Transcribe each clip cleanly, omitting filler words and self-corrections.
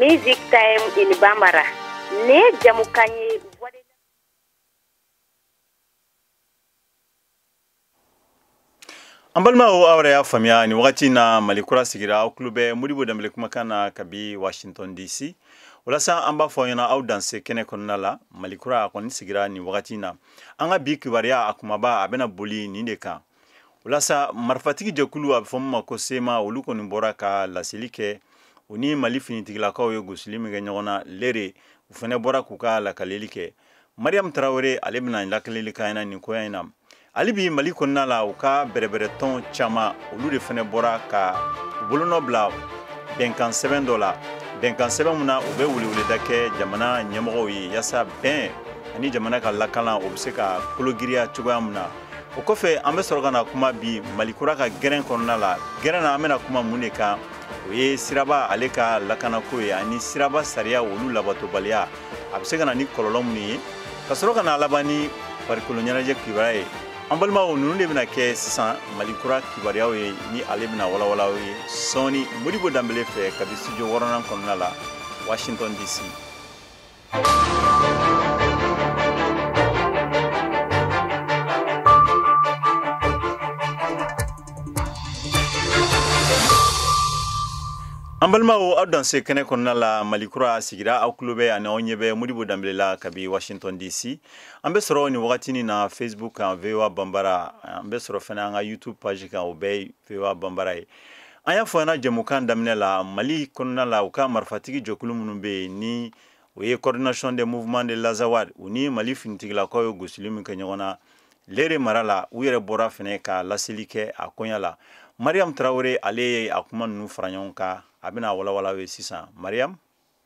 Music Time in Bambara. Ne jamukanye Ambalma o awre ya famia ni wakati na malikura sigira au klube mudibo dambele kumakana kabi Washington DC. Ulasa amba foyana au danse kene konala malikura akoni sigira ni wakati na anga biki waria akumaba abena boli nindeka. Ulasa marfatiki jokulu abfoma kosema uluko nimbora ka lasilike uni malifini tigila kawo yo guslimi genyona lere ufene bora kuka la kalelike. Mariam Traore alebna la kalelika ina ni koyana. Alibi maliko nala uka berebere ton chama ulu de fene bora ka bolono bla benkan $7 benkan 7 muna ube wuli dake jamana nyemogo yi yasa ben ani jamana ka lakala obseka kologiria chuga muna okofe ambe sorogana kuma bi malikura ka geren konala gerena amena kuma muneka oye siraba aleka lakana ko ani siraba saria ulu labato balia abseka na ni kololomni kasorogana labani parikolonya je kibaye Ambalma nunu de bina ke sisan malikura kibariyaw ye ni ale bina wala ye Sony Modibo Dambele fe kabi studio waranan konna la Washington DC. Ambalma o adanse kene konna la malikura sigira au klube ana onyebe Modibo Dambele la kabi Washington DC. Ambe soro ni wakati ni na Facebook kan VOA Bambara ambe soro fana nga YouTube page kan obey VOA Bambara aya fona jemukan damne la Mali konna la uka marfatiki jokulu munumbe ni oye coordination des mouvements de Lazawad uni Mali fintigla ko guslimu kenyona lere marala uyere bora fene ka lasilike akonyala Mariam Traore ale akuma nu faranyonka abina wala we sisa Mariam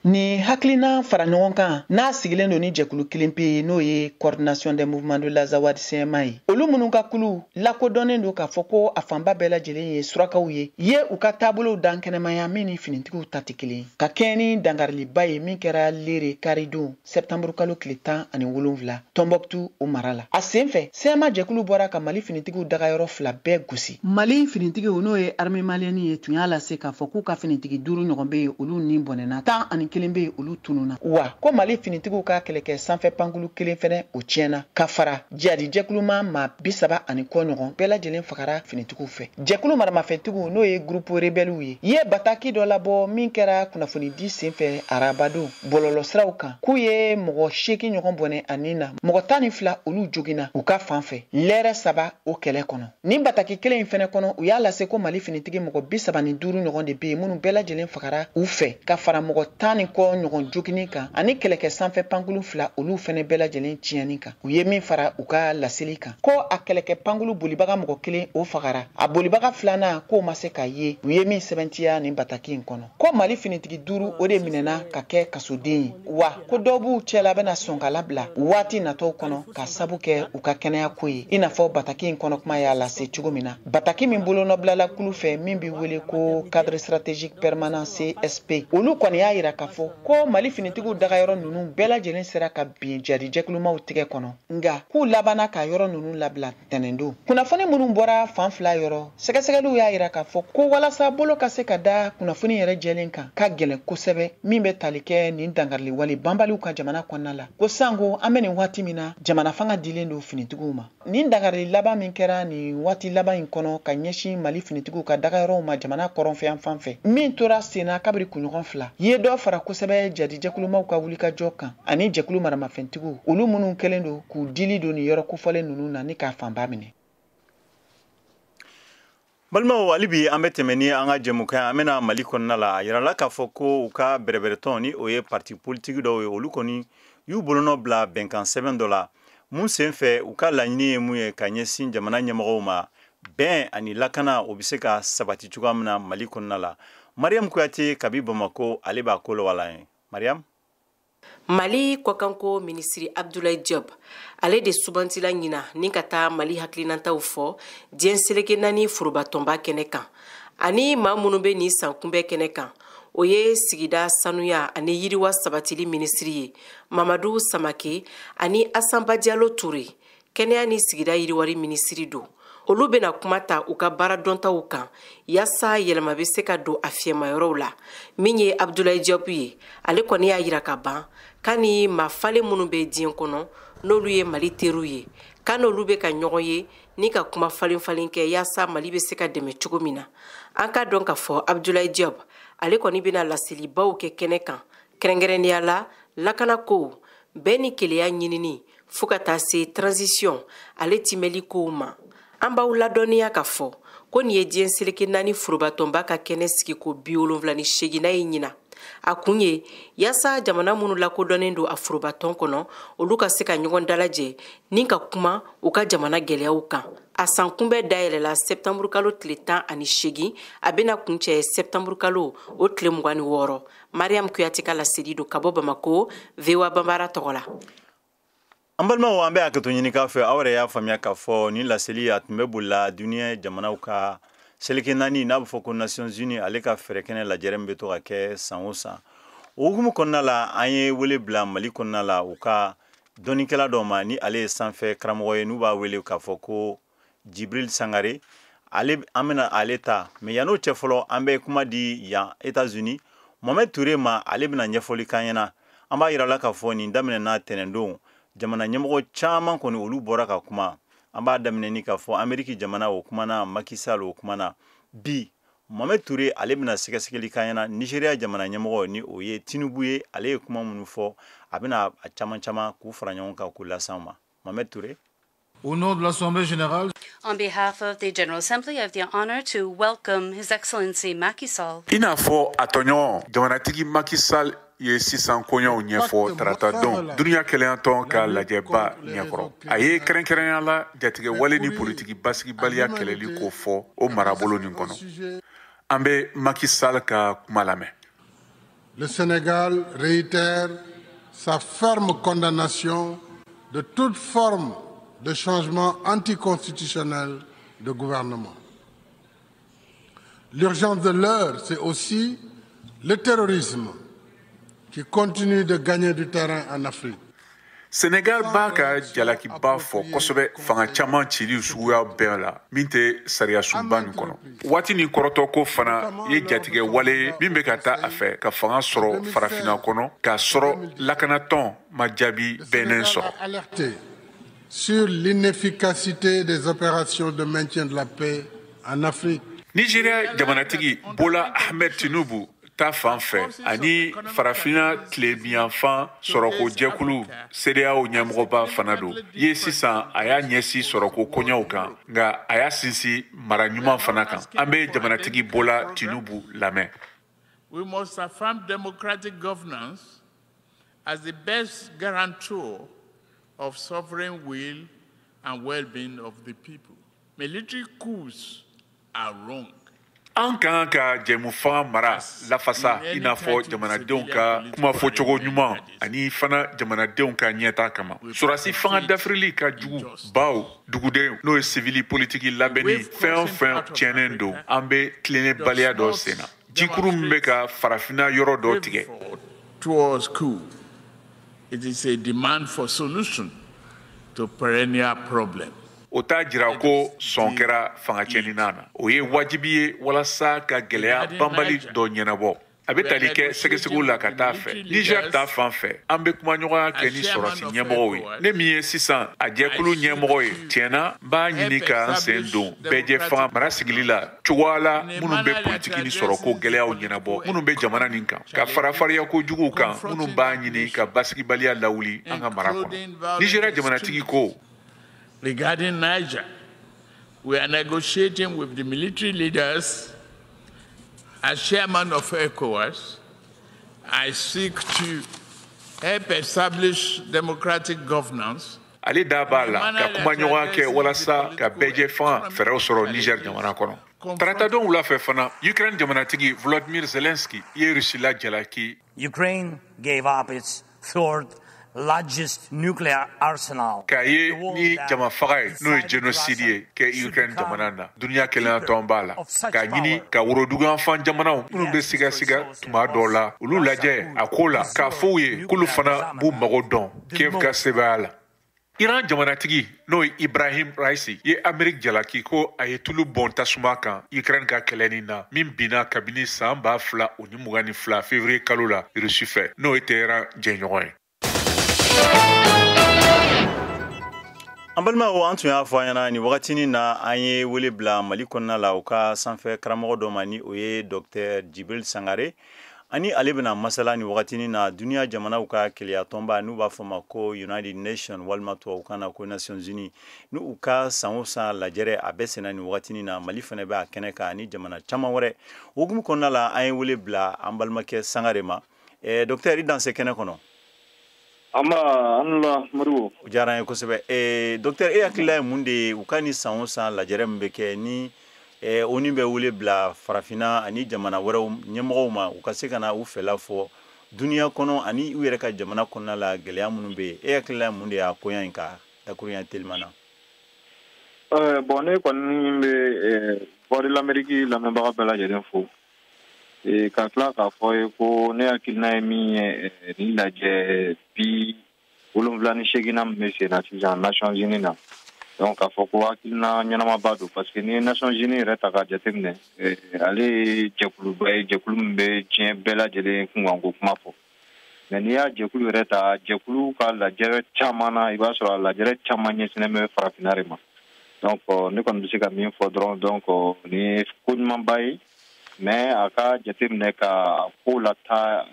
Ni haklina faraɲɔgɔn kan n'a sigilen don ni jɛkulu kelen pe n'o ye coordination des mouvements de Lazawad CMA ye olu minnu ka kulu lakodɔnnen don k'a fɔ ko a fanba bɛɛ lajɛlen ye surakaw ye u ka taabolow dan kɛnɛmaya min ni finitigiw ta tɛ kelen ka kɛɲɛ ni dangariliba ye min kɛra lere karidon septembre kalo tile 17 Tombouctou o mara la a sen fɛ CMA jɛkulu bɔra ka Mali finitigiw dagayɔrɔ 2 bɛɛ gosi Mali finitigiw n'o ye armée malienne ye tun y'a lase k'a fɔ k'u ka finitigi 5 ɲɔgɔn bɛ yen olu ni bɔnɛna 10 kelen bɛ olu tununa wa ko Mali finitigiw ka kɛlɛkɛ sanfɛ pankulu kelen fɛnɛ o tiɲɛna ka fara jadi jɛkuluma ma 30 ani kɔ ɲɔgɔn bɛɛ lajɛlen fagara finitigiw fɛ jɛkulu maramafɛntigiw n'o ye groupe rebelle ye bataki dɔ labɔ min kɛra kunnafoni di senfɛ arabado bɔlɔlɔ siraw kan k'u ye mɔgɔ 8 ɲɔgɔn bɔnɛ ani na mɔgɔ 12 olu jogina u ka fanfɛ lɛrɛ 3 o kɛlɛ kɔnɔ ni bataki kelen in fɛnɛ kɔnɔ u y'a lase ko Mali finitigi mɔgɔ 35 ɲɔgɔn de bɛ minnu bɛɛ lajɛlen fagara u fɛ ka fara mɔgɔ 10 ni kɔ ɲɔgɔn jogini kan ani kɛlɛkɛ sanfɛ pankulu 2 olu fɛnɛ bɛɛ lajɛlen tiɲɛni kan u ye min fara u ka laseli kan ko a kɛlɛkɛ pankulu bolibaga mɔgɔ 1 o fagara a bolibaga 2nan k'o ma se ka ye u ye min sɛbɛntiya nin bataki in kɔnɔ ko Mali finitigi 5 o de minɛna ka kɛ kasoden ye wa ko dɔw b'u cɛla bɛna sɔn ka labila waati natɔw kɔnɔ ka sabu kɛ u ka kɛnɛya ko ye i n'a fɔ bataki in kɔnɔ kuma y'a lase cogo min na bataki min bolonɔbilala kulu fɛ min bɛ wele ko cadre stratégique permanent CSP olu kɔni y'a yira k'a fɔ ko Mali finitigiw dagayɔrɔ nunu bɛɛ lajɛlen sera ka bin jadi jɛkulumaw tigɛ kɔnɔ nga k'u labana ka yɔrɔ nunu labila tɛnɛndo kunnafoni minnu bɔra fan 2 yɔrɔ sɛgɛsɛgɛliw y'a yira k'a fɔ ko walasa bolo ka se ka da kunnafoni yɛrɛ jɛlen kan ka gɛlɛn kosɛbɛ min bɛ tali kɛ nin dangarili wale banbaliw ka jamana kɔnɔna la ko sango an bɛ nin waati min na jamana fanga dilen don finitigiw ma nin dangarili laban min kɛra nin waati laban in kɔnɔ ka ɲɛsin Mali finitigiw ka dagayɔrɔw ma jamana kɔrɔnfɛyan fan fɛ min tora senna kabiri kunɲɔgɔn 2 ye dɔ fara kosɛbɛ jadi jɛkulumaw ka wulikajɔ kan ani jɛkulu maramafɛntigiw olu minnu kɛlen don k'u dili don ni yɔrɔ kofɔlen ninnu na ni k'a fanba minɛ Balma alibi an bɛ tɛmɛ ni an ka jɛmukan an bɛna Mali kɔnɔna la a yirala k'a fɔ ko u ka bɛrɛbɛrɛtɔn ni o ye parti politique dɔw ye olu kɔni y'u bolonɔ bila bɛnkan 7 dɔ la mun sen fɛ u ka laɲini ye mun ye ka ɲɛsin jamana ɲɛmɔgɔw ma bɛn ani lakana o bɛ se ka sabati cogoya min na Mali kɔnɔna la Mariam Kuyate kabi Bamako ale b'a ko lawala ye Mariam Mali kɔkanko ministre Abdoulaye Diop ale de subantila ɲina ni ka taa Mali haklinantaw fɔ diɲɛ seleke 4 forobatɔnba kɛnɛ kan ani maa minnu bɛ ni sankunbɛ kɛnɛ kan o ye sigida sanuya ani yiriwa sabatili ministre ye Mamadou Samake ani Asamba Diallo Touré kɛnɛya ni sigida yiriwari ministre do olu bena kuma ta u ka baara dɔntaw kan yaasa yɛlɛma be se ka don a fiyɛmayɔrɔw la min ye Abdoulaye Diop ye ale kɔni y'a yira ka ban ka ni mafale minnu be diɲɛ kɔnɔ n'olu ye Mali teriw ye ka n'olu be ka ɲɔgɔn ye ni ka kuma falen kɛ yaasa Mali be se ka dɛmɛ cogo min na an ka dɔn ka fɔ Abdoulaye Diop ale kɔni bena laselibaw kɛ kɛnɛ kan kɛrɛnkɛrɛnnenya la lakana ko bɛɛ ni keleya ɲinini fo ka taa se transition ale timɛli kow ma an b'aw ladɔnniya ka fɔ ko nin ye diɲɛ seleke 4 forobatɔnba ka kɛnɛ sigi ko 78 ye ɲina a kun ye yaasa jamana minnu lakodɔnnen don a forobatɔn kɔnɔ olu ka se ka ɲɔgɔn dalajɛ ni ka kuma u ka jamana gɛlɛyaw kan a san kunbɛ dayɛlɛla septembre kalo tile 18 a bena kuncɛ septembre kalo o tile 26 Mariam Kuyate ka laseli do ka bɔ Bamako VOA Bambara tɔgɔ la. An balimaw an bɛ hakɛto ɲini k'a fɛ aw yɛrɛ y'a faamuya k'a fɔ ni laseli a tun bɛ bolila duniya jamanaw ka seleke 4 n'a bɛ fɔ ko Nations Unies ale ka fɛɛrɛ kɛnɛ lajɛrɛ min bɛ to ka kɛ san o san o hukumu kɔnɔna la an ye wele bila Mali kɔnɔna la u ka dɔnnikɛla dɔ ma ni ale ye sanfɛ karamɔgɔ ye n'u b'a wele k'a fɔ ko Jibril Sangare ale an bɛna ale ta mais yan'o cɛ fɔlɔ an bɛ kuma di yan États-Unis Mohamed Touré ma ale bɛna ɲɛfɔli k'an ɲɛna an b'a yirala k'a fɔ nin daminɛna tɛnɛndon jamana ɲɛmɔgɔ caman kɔni olu bɔra ka kuma an b'a daminɛ ni k'a fɔ Amérique jamana o kumana Macky Sall o kumana bi Mohamed Touré ale bɛna sɛgɛsɛgɛli k'an ɲɛna Nigeria jamana ɲɛmɔgɔ ni o ye Tinubu ye ale ye kuma minnu fɔ a bɛna a caman k'u fara ɲɔgɔn kan k'u las'an ma Mohamed Touré. Au nom de l'Assemblée générale, on behalf of the General Assembly, I have the honor to welcome His Excellency Macky Sall. I n'a fɔ a tɔɲɔgɔn jamanatigi Macky Sall ye sisan koɲɛw ɲɛfɔ tarata don duniya kɛlɛyatɔn ka lajɛba ɲɛkɔrɔ a ye kɛrɛnkɛrɛnya la jatigɛ wale ni politiki basigibaliya kɛlɛli ko fɔ o marabolo nin kɔnɔ an bɛ Macky Sall ka kuma lamɛn. Le Sénégal réitère sa ferme condamnation de toute forme de changement anticonstitutionnel de gouvernement. L'urgence de l'heure, c'est aussi le terrorisme qui continue de gagner du terrain en Afrique. Sénégal b'a ka jalakiba fɔ kosɛbɛ fanga caman cili suguya bɛɛ la min tɛ sariya sunba nin kɔnɔ waati nin kɔrɔtɔ ko fana ye jatigɛ wale min bɛ ka taa a fɛ ka fanga sɔrɔ farafina kɔnɔ k'a sɔrɔ lakanatɔn ma jaabi bɛnnen sɔrɔ. Sur l'inefficacité des opérations de maintien de la paix en Afrique. Nigeria jamanatigi Bola Ahmed Tinubu ta fan fɛ ani farafina tilebiyanfan sɔrɔko jɛkulu CEDEAO ɲɛmɔgɔba fana don ye sisan a y'a ɲɛsi sɔrɔko koɲɛw kan nka a y'a sinsin mara ɲuman fana kan an bɛ jamanatigi Bola Tinubu lamɛn. We must affirm democratic governance as the best guarantor of sovereign will and well-being of the people. Military coups are wrong. An kan ka jɛmufanga mara lafasa i n'a fɔ jamanadenw ka kuma fɔcogo ɲuman ani fana jamanadenw ka ɲɛta kama sɔrɔdasi fanga dafirili ka jugu baw dugudenw n'o ye sivili politiki labɛnni fɛn o fɛn tiɲɛnen don an bɛ tilennebaliya dɔ sen na jikuru min bɛ ka farafina yɔrɔ dɔ tigɛ. Towards coup. It is a demand for solution to perennial problem. O t'a jira ko sɔn kɛra fangacɛnina na o ye wajibi ye walasa ka gɛlɛya banbali dɔ ɲɛnabɔ a bɛ tali kɛ sɛgɛsɛgɛw la ka taa fɛ Niger ta fan fɛ an bɛ kumaɲɔgɔnya kɛ ni sɔrɔsi ɲɛmɔgɔw ye ne min ye sisan a jɛkulu ɲɛmɔgɔ ye tiɲɛna n b'a ɲini k'an sen don bɛɛjɛ fanga mara sigili la cogoya la minnu bɛ politiki ni sɔrɔko gɛlɛyaw ɲɛnabɔ minnu bɛ jamana nin kan ka farafariya kojuguw kan minnu b'a ɲini ka basigibaliya lawuli an ka mara kɔnɔ Nigeria jamanatigi ko. Regarding Niger, we are negotiating with the military leaders. As chairman of ECOWAS, I seek to help establish democratic governance. Ale da b'a la ka kumaɲɔgɔnya kɛ walasa ka bɛɛjɛ fanga fɛɛrɛw sɔrɔ Niger jamana kɔnɔ. Taratadenw wula fɛ fana Ukraine jamanatigi Volodymyr Zelensky ye Russie la jalaki. Ukraine gave up its third largest nuclear arsenal. K'a ye ni jama faga ye n'o ye génocide ye kɛ Ukraine jamana na duniya kɛlɛyatɔn b'a la k'a ɲini ka woroduguyanfan jamanaw minnu bɛ sigasiga tuma dɔw la olu lajɛ a ko la k'a fɔ u ye k'olu fana b'u mago dɔn Kiev ka sɛbɛya la. Iran jamanatigi n'o ye Ibrahim Raisi ye Amerik jalaki ko a ye tulu bɔn tasuma kan Ukraine ka kɛlɛni na min binna kabini san 2022 février kalo la Russie fɛ n'o ye Tehran jɛɲɔgɔn ye. An balimaw an tun y'a fɔ an ɲɛna ni wagatinin na an ye wele bila Mali kɔnɔna la u ka sanfɛ karamɔgɔ dɔ ma ni o ye Dr Djibril Sangare ani ale bɛna masala ni wagatinin na duniya jamanaw ka keleya tɔnba n'u b'a fɔ ma ko United Nations walima tubabukan na ko Nations Unies n'u ka san o san lajɛrɛ a bɛ senna ni wagatinin na Mali fɛnɛ bɛ a kɛnɛ kan ani jamana caman wɛrɛ o hukumu kɔnɔna la an ye wele bila an balimakɛ Sangare ma Docteur i danse kɛnɛ kɔnɔ. Anla Moribo. O diyara an ye kosɛbɛ Docteur e hakilila ye mun de ye u ka ni san o san lajɛrɛ min bɛ kɛ ni oni bɛ wele bila farafina ani jamana wɛrɛw ɲɛmɔgɔw ma u ka se ka na u fɛla fɔ duniya kɔnɔ ani u yɛrɛ ka jamana kɔnɔna la gɛlɛya minnu bɛ yen e hakilila ye mun de y'a koya in ka dakurunya teliman na. Bon ne kɔni bɛ voix de l'Amérique lamɛnbaga bɛɛ lajɛlen fo ka tila k'a fɔ ye ko ne hakilina ye min ye ni lajɛ bi 78 min bɛ sen na sisan Nations Unies na donc k'a fɔ ko hakilina ɲɛnamaba don parce que ni Nations Unies yɛrɛ ta k'a jateminɛ ale ye jɛkuluba ye jɛkulu min bɛ diɲɛ bɛɛ lajɛlen kunkanko kuma fɔ mais n'i y'a jɛkulu yɛrɛ ta jɛkulu ka lajɛrɛ caman na i b'a sɔrɔ a lajɛrɛ caman ɲɛsinnen bɛ farafinna de ma donc ne kɔni bɛ se ka min fɔ dɔrɔn donc ni ye ko ɲumanba ye mais a ka jateminɛ ka ko lata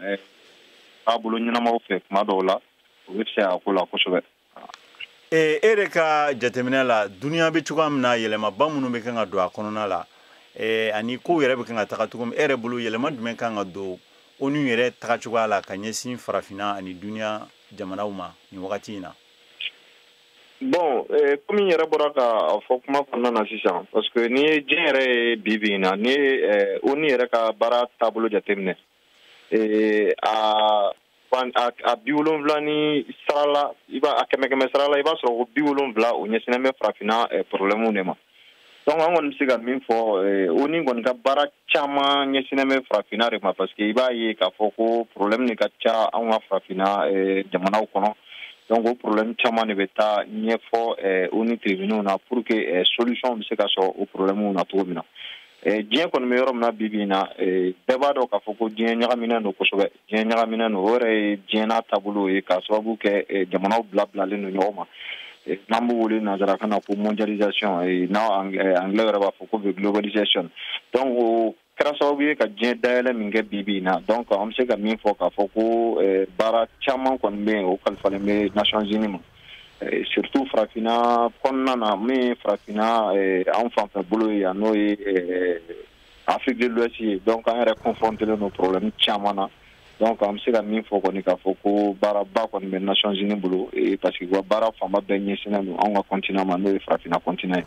taabolo ɲɛnamaw fɛ kuma dɔw la o bɛ se a ko la kosɛbɛ. E yɛrɛ ka jateminɛ la duniya bɛ cogoya min na yɛlɛmaba minnu bɛ kan ka don a kɔnɔna la ani kow yɛrɛ bɛ kan ka taga cogo min e yɛrɛ bolo yɛlɛma jumɛn kan ka don ONU yɛrɛ taga cogoya la ka ɲɛsin farafinna ani duniya jamanaw ma nin wagati in na. Bon komi n yɛrɛ bɔra ka fɔ kuma kɔnɔna na sisan parce que ni ye diɲɛ yɛrɛ ye bi bi in na ni ye ONU yɛrɛ ka baara taabolo jateminɛ a 70 ni sarala i b'a a 100 sarala i b'a sɔrɔ ko 70 o ɲɛsinnen bɛ farafinna problème de ma donc an kɔni bɛ se ka min fɔ ONU kɔni ka baara caman ɲɛsinnen bɛ farafinna de ma parce que i b'a ye k'a fɔ ko problème de ka ca anw ka farafinna jamanaw kɔnɔ donc o problème caman de bɛ taa ɲɛfɔ ONU tribunaux na pour que solution bɛ se ka sɔrɔ o problème na cogo min na diɲɛ kɔni bɛ yɔrɔ min na bi bi in na bɛɛ b'a dɔn k'a fɔ ko diɲɛ ɲagaminen don kosɛbɛ diɲɛ ɲagaminen don o yɛrɛ ye diɲɛ n'a taabolo ye k'a sababu kɛ jamanaw bilalen don ɲɔgɔn ma n'an b'o wele nanzarakan na ko mondialisation n'aw anglais yɛrɛ b'a fɔ ko globalisation donc o kɛra sababu ye ka diɲɛ dayɛlɛ min kɛ bi bi in na donc an bɛ se ka min fɔ k'a fɔ ko baara caman kɔni bɛ yen o kalifalen bɛ Nations Unies ma surtout farafinna kɔnɔna na min ye farafinna anw fanfɛ bolo ye yan n'o ye Afrique de l'Ouest ye donc an yɛrɛ confronté len don problème caman na donc an bɛ se ka min fɔ kɔni k'a fɔ ko baaraba kɔni bɛ Nations Unies bolo parce que u ka baara fanba bɛɛ ɲɛsinnen don anw ka continent ma n'o ye farafinna continent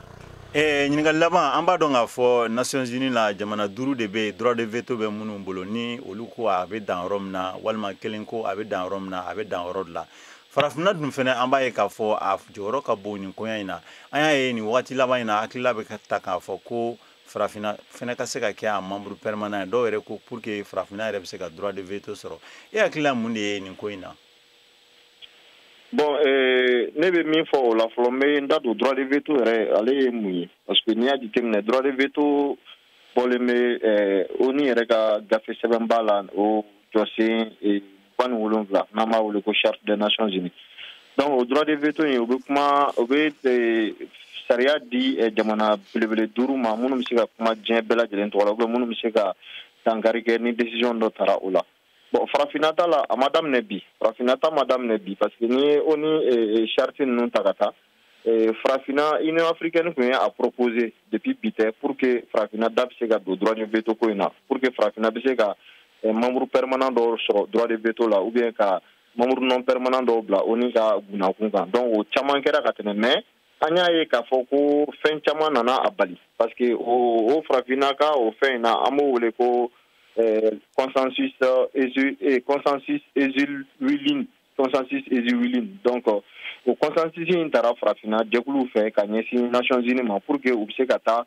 ye. Ɲininkali laban an b'a dɔn k'a fɔ Nations Unies la jamana 5 de bɛ droit de veto bɛ minnu bolo ni olu ko a bɛ dan yɔrɔ min na walima kelen ko a bɛ dan yɔrɔ min na a bɛ dan yɔrɔ de la farafinna dun fɛnɛ an b'a ye k'a fɔ a jɔyɔrɔ ka bon nin koɲa in na an y'a ye nin wagati laban in na hakilila bɛ ta k'a fɔ ko farafinna fɛnɛ ka se ka kɛ a membre permanent ye dɔw yɛrɛ ko pour que farafinna yɛrɛ bɛ se ka droit de veto sɔrɔ e hakilila mun de ye nin ko in na. Bon ne bɛ min fɔ o la fɔlɔ n bɛ n da don droit de veto yɛrɛ ale ye mun ye parce que n'i y'a jateminɛ droit de veto bɔlen bɛ ONU yɛrɛ ka gafe sɛbɛn b'a la o jɔsen 27 n'an b'a wele ko charte des Nations Unies donc o droit de veto in o bɛ sariya di jamana belebele 5 ma minnu bɛ se ka kuma diɲɛ bɛɛ lajɛlen tɔgɔ la ou bien minnu bɛ se ka dankari kɛ ni décision dɔ tara o la. Bon, farafinna ta la a ma daminɛ bi farafinna ta ma daminɛ bi parce que ni ye ONU charte ninnu ta ka taa farafinna Union africaine tun ye a proposé depuis bi tɛ pour que farafinna da bɛ se ka don droit de veto ko in na pour que farafinna bɛ se ka membre permanent dɔw sɔrɔ droit de veto la ou bien ka membre non permanent dɔw bila ONU ka gunnakun kan donc o caman kɛra ka tɛmɛ mais an y'a ye k'a fɔ ko fɛn caman nana a bali parce que o farafinna ka o fɛn in na an b'o wele ko consensus ezuwilin donc o consensus in taara farafinna jɛkuluw fɛ ka ɲɛsin Nations Unies ma pour que u bɛ se ka taa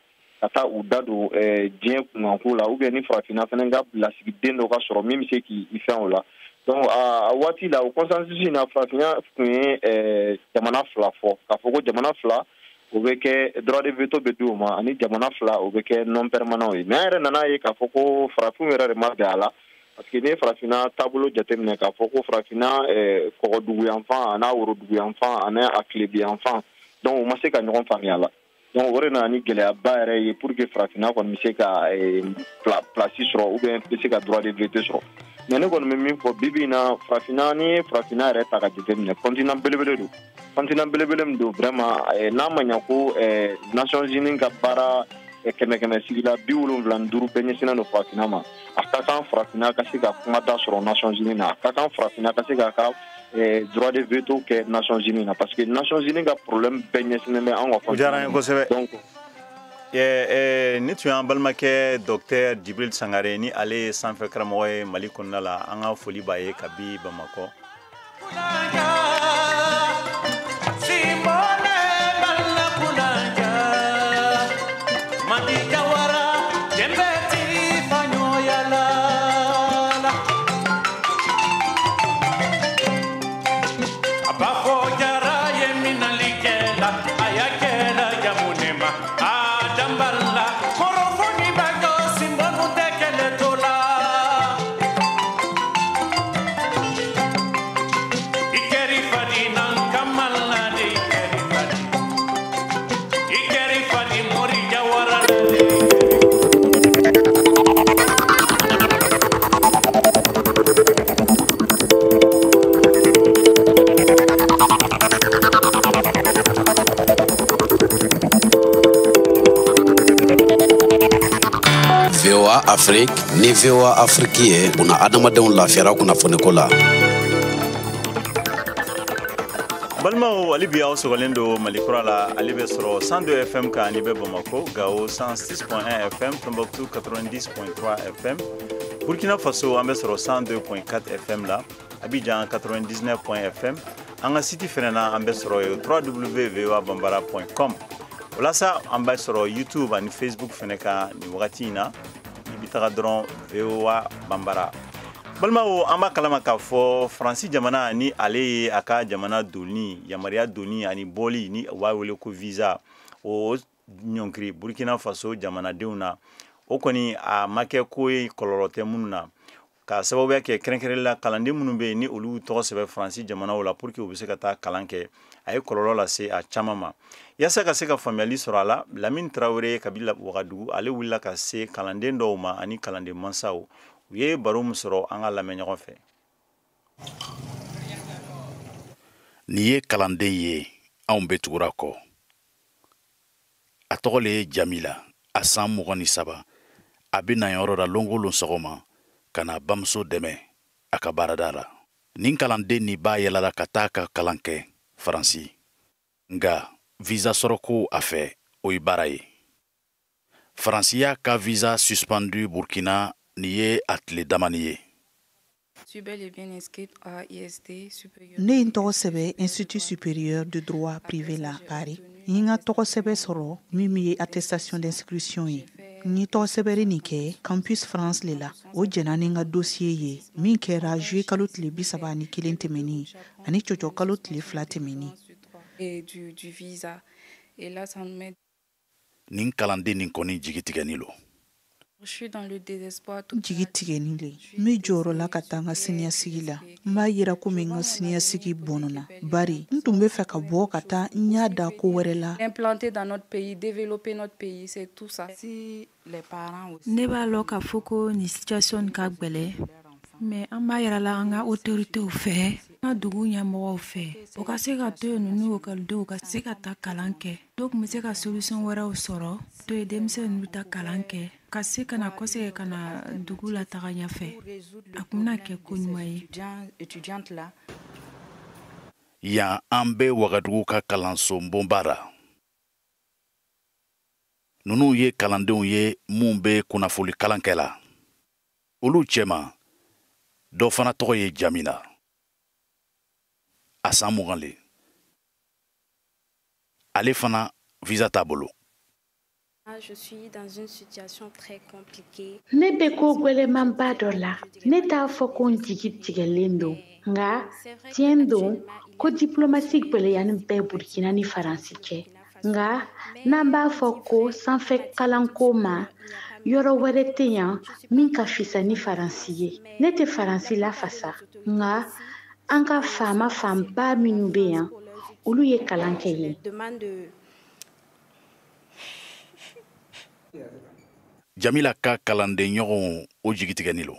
u da don diɲɛ kunkanko la ou bien ni farafinna fana ka lasigiden dɔ ka sɔrɔ min bɛ se k'i fɛn o la donc a waati la o consensus na farafina tun ye jamana fila fɔ k'a fɔ ko jamana fila o bɛ kɛ droit de veto bɛ di o ma ani jamana fila o bɛ kɛ non permanent ye mais an yɛrɛ nana ye k'a fɔ ko farafinw yɛrɛ de ma bɛn a la parce que ni farafina taabolo jateminɛ k'a fɔ ko farafina kɔgɔdugu yanfan a n'a worodugu yanfan a n'a a tilebi yanfan donc o ma se ka ɲɔgɔn faamuya la donc o de nana ni gɛlɛyaba yɛrɛ ye pour que farafina kɔni bɛ se ka place sɔrɔ ou bien bɛ se ka droit de veto sɔrɔ mais ne kɔni bɛ min fɔ bibi in na farafina ni farafina yɛrɛ ta ka jateminɛ continent belebele don continent belebele min don vraiment n'a ma ɲɛ ko Nations Unies ka baara kɛmɛ sigila 75 bɛɛ ɲɛsinnen don farafina ma a ka kan farafina ka se ka kuma da sɔrɔ Nations Unies na a ka kan farafina ka se ka ka droit de veto kɛ Nations Unies na parce que Nations Unies ka problème bɛɛ ɲɛsinnen bɛ an ka continent donc ni tun y'an balimakɛ Dr Jibril Sangare ni ale ye sanfɛ karamɔgɔ ye Mali kɔnɔna la an ka foli b'a ye kabi Bamakɔ. VOA Afrique ni VOA Afrique ye una adamadenw lafiyara kunnafoniko la. Balimaw ali bi aw sɔgɔlen do Malikura la ali bɛ sɔrɔ 102 FM kan ani bɛ Bamako, Gao 106.1 FM, Tombouctou 90.3 FM, Burkina Faso an bɛ sɔrɔ 102.4 FM la, Abidjan 99.FM, an ka site fɛnɛ na an bɛ sɔrɔ www.voabambara.com. Walasa an bɛ sɔrɔ YouTube ani Facebook fɛnɛ kan ni wagati in na i bi taga dɔrɔn VOA Bambara. Balimaw an b'a kalama k'a fɔ Faransi jamana ni ale ye a ka jamana donni yamaruya donni ani bɔli ni u b'a wele ko visa o ɲɔnkiri Burkina Faso jamanadenw na o kɔni a ma kɛ ko ye kɔlɔlɔ tɛ minnu na ka sababuya kɛ kɛrɛnkɛrɛnla kalanden minnu bɛ yen ni olu tɔgɔ sɛbɛn Faransi jamanaw la pour que u bɛ se ka taa kalan kɛ a ye kɔlɔlɔ lase a caman ma yasa ka se ka faamuyali sɔrɔ a la Lamine Traoré kabila Wagadugu ale wulila ka se kalanden dɔw ma ani kalanden mansaw u ye baro min sɔrɔ an ka lamɛn ɲɔgɔn fɛ. Ni ye kalanden ye anw bɛ tugura kɔ a tɔgɔ le ye Jamila a san 23 a bɛ na yɔrɔ la longolon sɔgɔma ka na bamuso dɛmɛ a ka baarada la nin kalanden ni b'a yɛlɛla ka taa ka kalan kɛ Faransi nka visa sɔrɔ ko a fɛ o ye baara ye Faransi y'a ka visa suspendu Burkina ni ye a tile damani ye. Ne ye n tɔgɔ sɛbɛ Institut supérieur de droit privé la Paris. N ye n ka tɔgɔ sɛbɛ sɔrɔ min ye attestation d'inscription ye. N ye tɔgɔ sɛbɛri nin kɛ Campus France le la. O jɛna ni n ka dossier ye min kɛra juillet kalo tile 31 tɛmɛni ani cɔcɔ kalo tile 2 tɛmɛni. Nin kalanden nin kɔni jigi tigɛni lo. Jigi tigɛni le n bɛ jɔyɔrɔ la ka taa n ka siniɲɛsigi la n b'a yira komi n ka siniɲɛsigi bɔnna bari n tun bɛ fɛ ka bɔ ka taa n y'a da ko wɛrɛ la. Ne b'a lɔn k'a fɔ ko nin situation ka gwɛlɛ mais an b'a yira la an ka autoritéw fɛ an ka dugu ɲɛmɔgɔw fɛ o ka se ka to yen ninnu ekɔlidenw ka se ka taa kalan kɛ dɔw tun bɛ se ka solution wɛrɛw sɔrɔ to ye denmisɛnninw bɛ taa kalan kɛ ka se ka na kɔsɛbɛ ka na dugu la taga ɲɛfɛ a kun bɛna kɛ ko ɲuman ye. Yan an bɛ Wagadugu ka kalanso bonbara nunu ye kalandenw ye mun bɛ kunnafoli kalan kɛ la olu cɛma dɔ fana tɔgɔ ye Jamina a san 20 le ale fana visa t'a bolo Je suis dans une situation très compliquée. Ne bɛ ko gwɛlɛman ba dɔ la ne t'a fɔ ko n jigi tigɛlen don nka tiɲɛ don ko diplomasi gwɛlɛyani bɛɛ burukina ni faransi cɛ nka n'an b'a fɔ ko sanfɛ kalanko ma yɔrɔ wɛrɛ tɛ yan min ka fisa ni faransi ye ne tɛ faransi lafasa nka an ka faama fanba minnu bɛ yan olu ye kalan kɛ ye. Jamila ka kalanden ɲɔgɔn o jigitigɛni lo.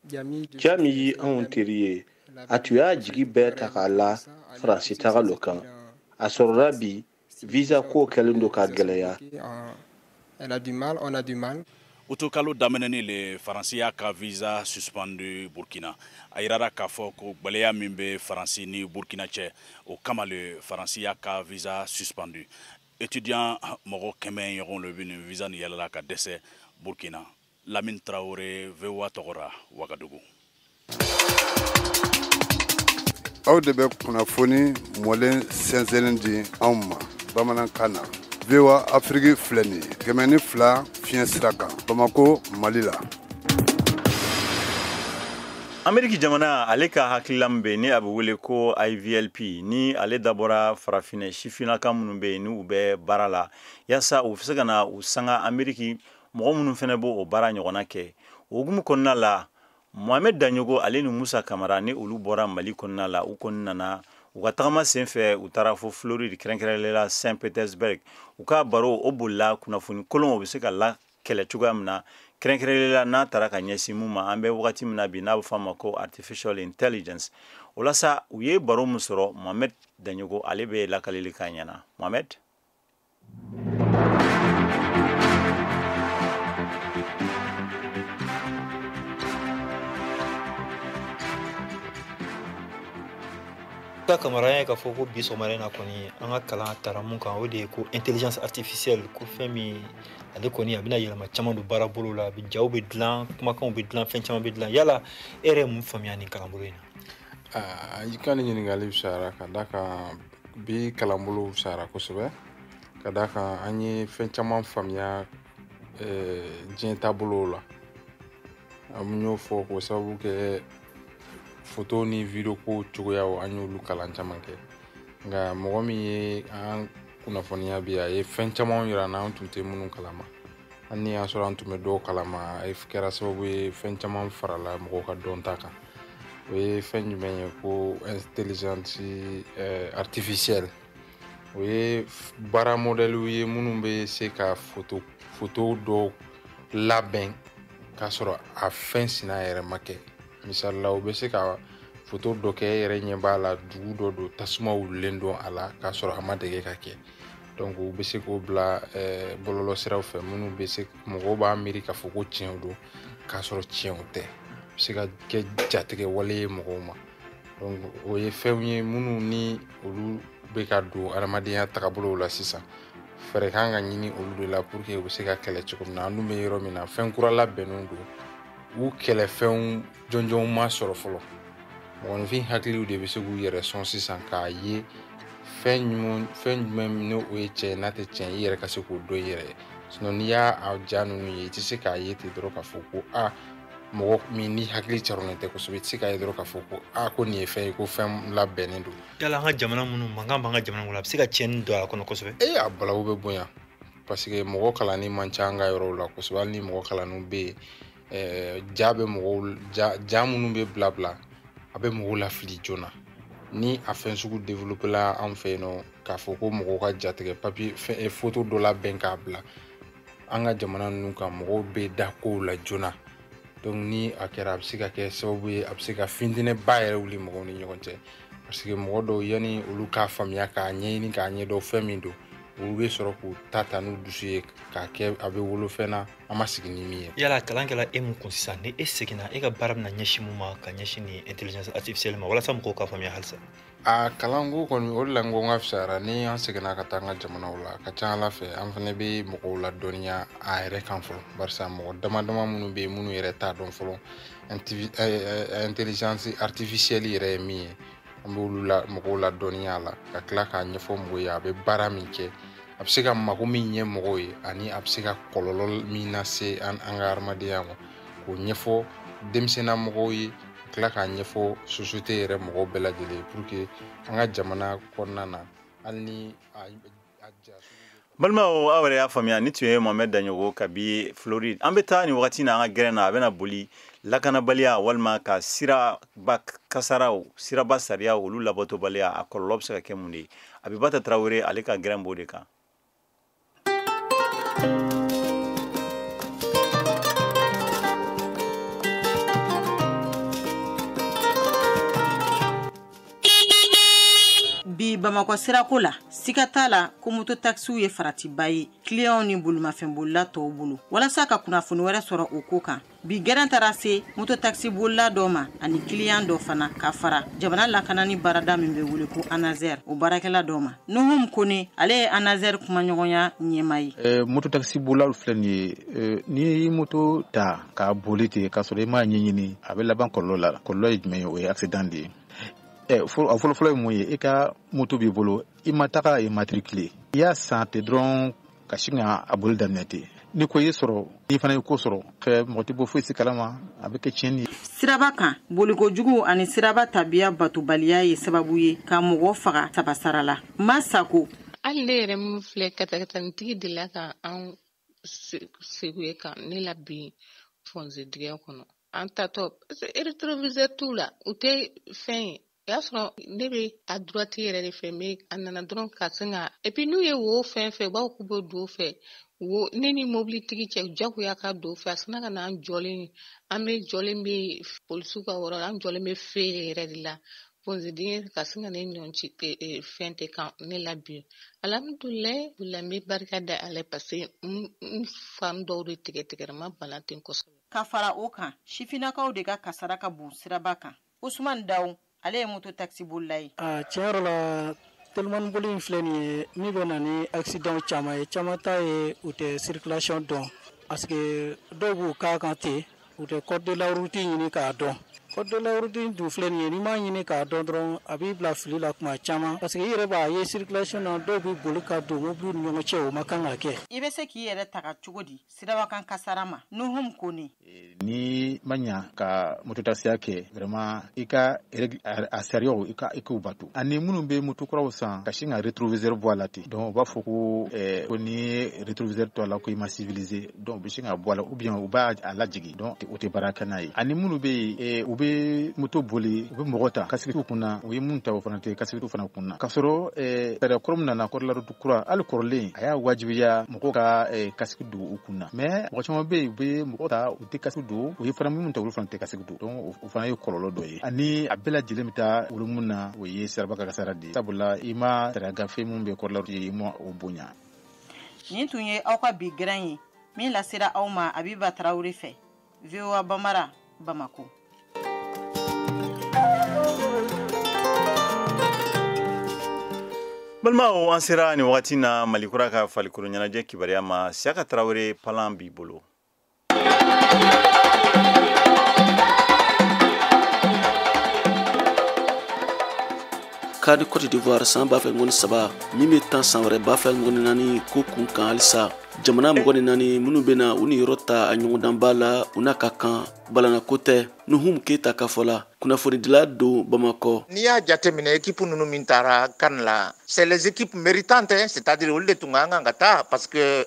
Jami yi anw teri ye a tun y'a jigi bɛɛ ta k'a la faransi taga lo kan a sɔrɔla bi visa ko kɛlen do ka gɛlɛya. Uto kalo daminɛni le faransi y'a ka visa suspendu Burkina a yirara k'a fɔ ko gwɛlɛya min bɛ faransi ni Burkina cɛ o kama le faransi y'a ka visa suspendu. Étudiant mɔgɔ 100 ɲɔgɔn le bɛ nin visa ni yɛlɛla ka dɛsɛ Burkina. Lamine Traoré, VOA tɔgɔra Wagadugu. Aw de bɛ kunnafoni mɔlen sɛnsɛnlen di anw ma bamanankan na. VOA Afrique filɛ nin ye 102 fiɲɛ sira kan Bamako, Mali la. Ameriki jamana ale ka hakilan bɛ ni a bɛ wele ko IVLP ni ale dabɔra farafinɛ sifinnaka minnu bɛ yen ni u bɛ baara la yasa u bɛ se ka na u sanga Ameriki mɔgɔ minnu fana b'o o baara ɲɔgɔnna kɛ o hukumu kɔnɔna la Mohamed Danyogo ale ni Musa Kamara ni olu bɔra Mali kɔnɔna la u kɔni nana u ka tagama senfɛ u taara fo Floride kɛrɛnkɛrɛnlen la Saint Petersburg u ka baro o bolila kunnafoni kolon o bɛ se ka la kɛlɛ cogoya min na kɛrɛnkɛrɛnlen la n'a taara ka ɲɛsin mun ma an bɛ wagati min na bi n'a bɛ fɔ a ma ko artificial intelligence o la sa u ye baro min sɔrɔ Mohamed Danyogo ale bɛ lakalili k'a ɲɛna Mohamed. Kamara ye ka fɔ ko bi sɔgɔmada na kɔni an ka kalan taara mun kan o de ye ko intelligence artificielle ko fɛn min ale kɔni a bɛna yɛlɛma caman don baara bolo la jaw bɛ dilan kumakanw bɛ dilan fɛn caman bɛ dilan yala e yɛrɛ ye mun faamuya nin kalanbolo in na. I ka nin ɲininkali fisayara ka da kan bi kalanbolo fisayara kosɛbɛ ka da kan an ye fɛn caman faamuya diɲɛ taabolo la an y'o fɔ k'o sababu kɛ photo ni video ko cogoyaw an y'olu kalan caman kɛ nka mɔgɔ min ye an kunnafoniya bi a ye fɛn caman yira n'an tun tɛ minnu kalama an ni y'a sɔrɔ an tun bɛ dɔw kalama a kɛra sababu ye fɛn caman farala mɔgɔw ka dɔnta kan o ye fɛn jumɛn ye ko intelligence artificielle o ye baara modèle ye minnu bɛ se ka photo dɔw labɛn k'a sɔrɔ a fɛn sina yɛrɛ ma kɛ misali la u bɛ se ka photo dɔ kɛ e yɛrɛ ɲɛ b'a la dugu dɔ don tasuma wulilen don a la k'a sɔrɔ a ma dege ka kɛ donc u bɛ se k'o bila bɔlɔlɔ siraw fɛ minnu bɛ se mɔgɔw b'a miiri k'a fɔ ko tiɲɛw don k'a sɔrɔ tiɲɛw tɛ a bɛ se ka kɛ jatigɛ wale ye mɔgɔw ma donc o ye fɛnw ye minnu ni olu bɛ ka don adamadenya tagabolow la sisan fɛɛrɛ kan ka ɲini olu de la pour que u bɛ se ka kɛlɛ cogo min na an dun bɛ yɔrɔ min na fɛn kura labɛnnen don u kɛlɛfɛnw jɔnjɔnw ma sɔrɔ fɔlɔ mɔgɔninfin hakiliw de bɛ se k'u yɛrɛ sɔn sisan k'a ye fɛn jumɛn ni o ye tiɲɛ n'a tɛ tiɲɛ i yɛrɛ ka se k'o dɔn i yɛrɛ ye sinon n'i y'a ja ninnu ye i tɛ se k'a ye ten dɔrɔn k'a fɔ ko mɔgɔ min ni hakili caronnen tɛ kosɛbɛ i tɛ se k'a ye dɔrɔn k'a fɔ ko ko nin ye fɛn ye ko fɛn labɛnnen don. yala an ka jamana minnu mankan b'an ka jamana kɔnɔ a bɛ se ka tiɲɛni don a kɔnɔ kosɛbɛ. A balawu bɛ bonya parce que mɔgɔ kalanni man ca an ka yɔrɔw la kosɛbɛ hali ni mɔgɔ kalanniw bɛ yen ja minnu bɛ bila a bɛ mɔgɔw lafili joona ni a fɛn sugu développé la an fɛ yen nɔ k'a fɔ ko mɔgɔw ka jatigɛ papier photo dɔ labɛn k'a bila an ka jamana ninnu kan mɔgɔw bɛ da kow la joona donc ni a kɛra a bɛ se ka kɛ sababu ye a bɛ se ka fintɛnɛba yɛrɛ wuli mɔgɔw ni ɲɔgɔn cɛ parce que mɔgɔ dɔw yanni olu k'a faamuya k'a ɲɛɲini k'a ɲɛdɔn fɛn min don olu bɛ sɔrɔ k'u ta n'u dusu ye k'a kɛ a bɛ wolo fɛn na an ma sigi ni min ye. yala kalan kɛla e mun kun sisan ni e seginna e ka baara bɛna ɲɛsin mun ma ka ɲɛsin ni intelligence artificielle ma walasa mɔgɔw k'a faamuya halisa. A kalanko kɔni o de la n ko n ka fisayara ni an seginna ka taa an ka jamanaw la ka ca ala fɛ an fana bɛ mɔgɔw ladɔnniya a yɛrɛ kan fɔlɔ barisa mɔgɔ dama minnu bɛ yen minnu yɛrɛ t'a dɔn fɔlɔ intelligence artificielle yɛrɛ ye min ye an bɛ olu la mɔgɔw ladɔnniya a la ka tila k'a ɲɛfɔ mɔgɔw ye a bɛ baara min kɛ a bɛ se ka mago min ɲɛ mɔgɔw ye ani a bɛ se ka kɔlɔlɔ min lase an ka adamadenya ma k'o ɲɛfɔ denmisɛnnin mɔgɔw ye tila k'a ɲɛfɔ société yɛrɛ mɔgɔw bɛɛ lajɛlen pour que an ka jamana kɔnɔna na hali ni balimaw aw yɛrɛ y'a faamuya ni tun ye Mohamed Daɲogo kabi Floride an bɛ taa nin wagati na an ka gɛrɛn na a bɛna boli lakanabaliya walima ka siraba kasaraw siraba sariyaw olu labatobaliya a kɔlɔlɔ bɛ se ka kɛ mun de ye Abibata Traoré ale ka gɛrɛn b'o de kan. Bi Bamako sirako la siga t'a la ko moto taxiw ye faratiba ye clients ni bolomafɛnbolila tɔw bolo walasa ka kunnafoni wɛrɛ sɔrɔ o ko kan bi gɛrɛn taara se moto taxi bolila dɔ ma ani client dɔ fana ka fara jamana lakanani baarada min bɛ wele ko ANASER o baarakɛla dɔ ma Nuhum Kone ale ye ANASER kumaɲɔgɔnya ɲɛma ye moto taxi bolilaw filɛ nin ye ni ye moto ta ka boli ten ka sɔrɔ i m'a ɲɛɲini a bɛ laban kɔlɔlɔ la kɔlɔlɔ ye jumɛn ye o ye accident de ye fɔlɔ ye mun ye i ka moto b'i bolo i ma taga immatriculé i y'a san ten dɔrɔn ka sin ka a boli daminɛ ten ni ko ye sɔrɔ i fana ye ko sɔrɔ mɔgɔ tɛ bɔ foyi si kalama a bɛ kɛ tiɲɛni ye. Siraba kan bolikojugu ani siraba tabiya batobaliya ye sababu ye ka mɔgɔ faga sabasara la Masako hali ne yɛrɛ min filɛ katakatantigi delila ka an segu ye kan ne la bi fonze digɛ kɔnɔ an tatɔ rétroviseur t'u la u tɛ fɛn ye o y'a sɔrɔ ne bɛ a droite yɛrɛ de fɛ mais a nana dɔrɔn ka sin ka et puis n'u ye wo fɛn fɛn u b'a fɔ k'u bɛ don fɛ wo ne ni mobilitigi cɛ jagoya ka don fɛ a sinna ka na an jɔlen bɛ polisiw ka yɔrɔ la an jɔlen bɛ feere yɛrɛ de la fonzedingen ka sin ka ne ɲɔn ci fɛn tɛ kan ne la bi alhamdulilayi n bɛ barika da ala parce que n fan dɔw de tigɛra ma bana ten kosɛbɛ. Ka fara o kan sifinnakaw de ka kasara ka bon siraba kan Usman Daw ale ye moto taxi bolila ye. Tiɲɛ yɛrɛ la telimani boli in filɛ nin ye min bɛ na ni accident caman ye caman ta ye u tɛ circulation dɔn parce que dɔw b'u k'a kan ten u tɛ code de la route ɲini k'a dɔn code de la route dun filɛ nin ye n'i m'a ɲini k'a dɔn dɔrɔn a b'i bila fili la kuma caman parce que i yɛrɛ b'a ye circulation na dɔw bɛ boli ka don mobili ni ɲɔgɔn cɛ o ma kan ka kɛ. I bɛ se k'i yɛrɛ taga cogo di siraba kan kasara ma Nuhum Kone. Ni ma ɲa ka moto taxiya kɛ vraiment i ka a sariyaw i k'u bato ani minnu bɛ moto kuraw san ka sin ka rétroviseur bɔ a la ten donc u b'a fɔ ko ni rétroviseur to a la ko i ma civiliser donc u bɛ sin ka bɔ a la ou bien u b'a lajigin donc o tɛ baara kɛ n'a ye ani minnu bɛ yen u bɛ moto boli u bɛ mɔgɔ ta casque t'u kunna u ye mun ta o fana tɛ casque t'u fana kunna k'a sɔrɔ sariya kɔrɔ min nana code de la route kura hali kɔrɔlen a y'a wajibiya mɔgɔw ka casque don u kunna mais mɔgɔ caman bɛ yen u bɛ mɔgɔ ta u tɛ casque don o ye fana minnu ta olu fana tɛ casque don donc o fana ye kɔlɔlɔ dɔ ye ani a bɛɛ lajɛlen bɛ taa olu mun na o ye siraba ka kasara de ye sabula i ma sariya gafe mun bɛ code de la route ye i ma o bonya. Nin tun ye aw ka bi gɛrɛn ye min lasera aw ma Abiba Traoré fɛ VOA Bambara Bamako. Balimaw an sera ni wagati na Malikura ka falikuru ɲɛnajɛ kibaruya ma Siyaka Traoré palan b'i bolo. Kadi Côte d'Ivoire san 2013 min bɛ tan san wɛrɛ 2014 ko kun kan halisa jamana 24 minnu bɛna u ni yɔrɔ ta a ɲɔgɔndanba la u n'a ka kan balana ko tɛ Nuhum Keita ka fɔ la kunnafonidila don Bamako. N'i y'a jateminɛ équipe ninnu min taara CAN la c'est les équipes méritantes c'est-à-dire olu de tun ka kan ka taa parce que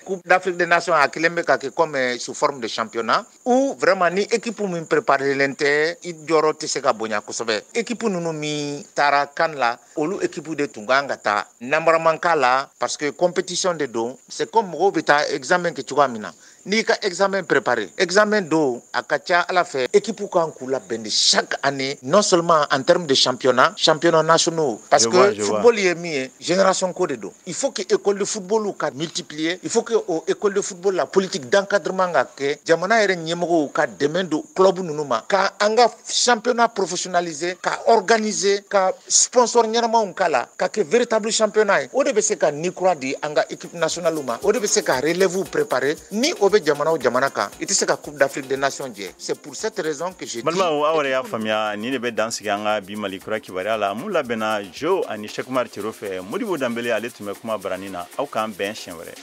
Coupe d'Afrique des Nations a kelen bɛ ka kɛ comme sous forme de championnat ou vraiment ni équipe min préparelen tɛ i jɔyɔrɔ tɛ se ka bonya kosɛbɛ équipe ninnu min taara CAN la olu équipe de tun ka kan ka taa namaraman k'a la parce que compétition de don c'est comme mɔgɔw bɛ taa examen kɛ cogoya min na n'i ka examen préparé examen don a ka ca ala fɛ équipe kan k'u labɛn de chaque année non seulement en termes de championnats nationaux parce que football ye min ye génération ko de don il faut que école de football ka multiplier il faut que o école de football la politique d'encadrement ka kɛ jamana yɛrɛ ɲɛmɔgɔw ka dɛmɛ don club ninnu ma ka an ka championnat professionnalisé ka organiser ka sponsor ɲɛnamaw k'a la ka kɛ véritable championnat ye o de bɛ se ka ni kura di an ka équipe nationale ma o de bɛ se ka relève préparer ni o bɛ jamana o jamana kan i tɛ se ka Coupe d'Afrique des Nations jɛ. C'est pour cette raison que je dis. Balma aw yɛrɛ y'a faamuya ni de bɛ dan sigi an ka bi Malikura kibaruya la mun labɛnna Jo ani Cheikh Umar Tiro fɛ Modibo Danbele ale tun bɛ kuma barani na aw k'an bɛn siɲɛ wɛrɛ.